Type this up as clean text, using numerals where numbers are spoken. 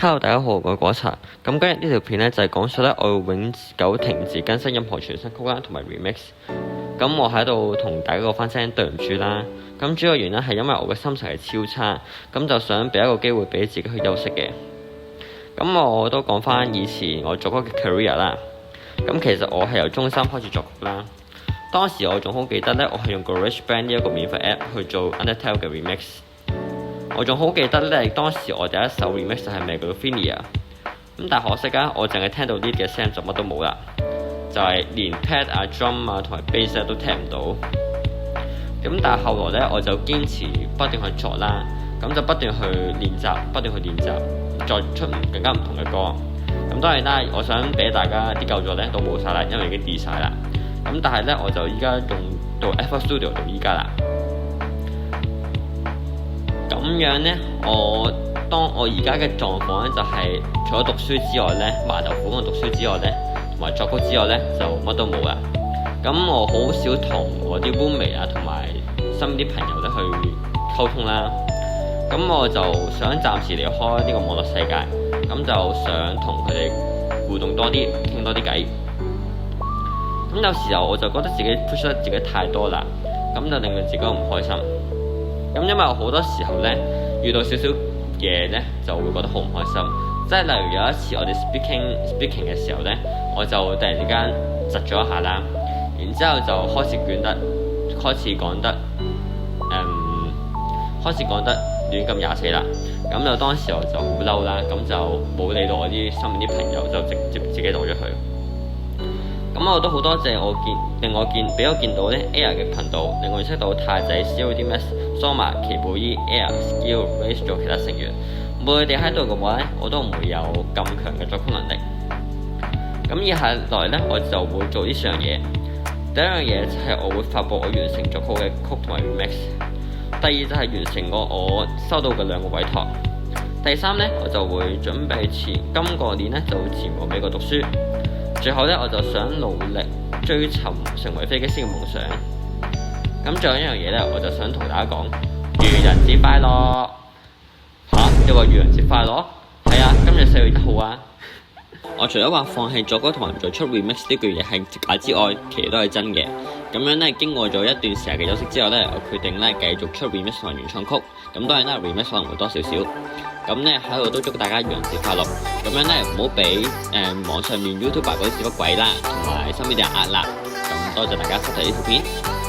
Hello，大家好，我係果茶。咁今日呢條片咧就係講述咧我要永久停止更新任何全新曲啦，同埋 remix。咁我喺度同大家講翻聲對唔住啦。咁主要原因係因為我嘅心情係超差，咁就想俾一個機會俾自己去休息嘅。咁我都講翻以前我作曲嘅 career 啦。咁其實我係由中三開始作曲啦。當時我仲好記得咧，我係用 GarageBand 呢一個免費 app 去做 Undertale 嘅 remix。我仲好記得咧，當時我第一首 remix 就係 Megalovania。咁但係可惜啊，我淨係聽到 lead 嘅聲就乜都冇啦，就係連 pad 啊、drum 啊同埋 bass 都聽唔到。咁但係後來咧，我就堅持不斷去作啦，咁就不斷去練習，再出更加唔同嘅歌。咁當然啦，我想俾大家啲舊作咧都冇晒啦，因為已經 delete 晒啦。咁但係咧，我就依家用到 FL Studio 到依家啦。咁樣呢，當我而家嘅狀況咧，就係除咗讀書之外呢，埋頭苦幹讀書之外呢，同埋作曲之外呢，就乜都冇啦。咁我好少同我啲 roommate 啊，同埋身邊啲朋友咧去溝通啦。咁我就想暫時離開呢個網絡世界，咁就想同佢哋互動多啲，傾多啲偈。咁有時候我就覺得自己 push 得自己太多啦，咁就令到自己唔開心。咁因為我好多時候咧遇到少少嘢咧，就會覺得好唔開心。即係例如有一次我哋 speaking 嘅時候咧，我就突然之間窒咗一下啦，然之後就開始講得亂咁廿四啦。咁就當時我就好嬲啦，咁就冇理到我啲身邊啲朋友，就直接自己走咗去。咁我都好多謝俾我見到咧 Air 嘅頻道，令我認識到太仔、CODMax、Soma、奇布伊、Air、Skill、Race 做其他成員。冇佢哋喺度嘅話咧，我都唔會有咁強嘅作曲能力。咁以下來咧，我就會做呢兩樣嘢。第一樣嘢就係我會發佈我完成作曲嘅曲同埋 remix。第二就係完成我收到嘅2個委託。第三咧，我就會準備今個年咧就前往美國讀書。最後咧，我就想努力追尋成為飛機師嘅夢想。咁最後一樣嘢咧，我就想同大家講愚人節快樂！你話愚人節快樂？係啊，今日4月1號啊！我除咗話放棄作歌同埋唔再出 remix 呢句嘢係假之外，其實都係真嘅。咁樣咧，經過咗一段時間嘅休息之後咧，我決定咧繼續出 remix 同埋原創曲。咁當然啦 ，remix 可能會多少少。咁咧喺度都祝大家愚人節快樂。咁樣咧唔好俾網上面 YouTuber 嗰啲屎忽鬼啦，同埋身邊啲人呃啦。咁多謝大家收睇呢條片。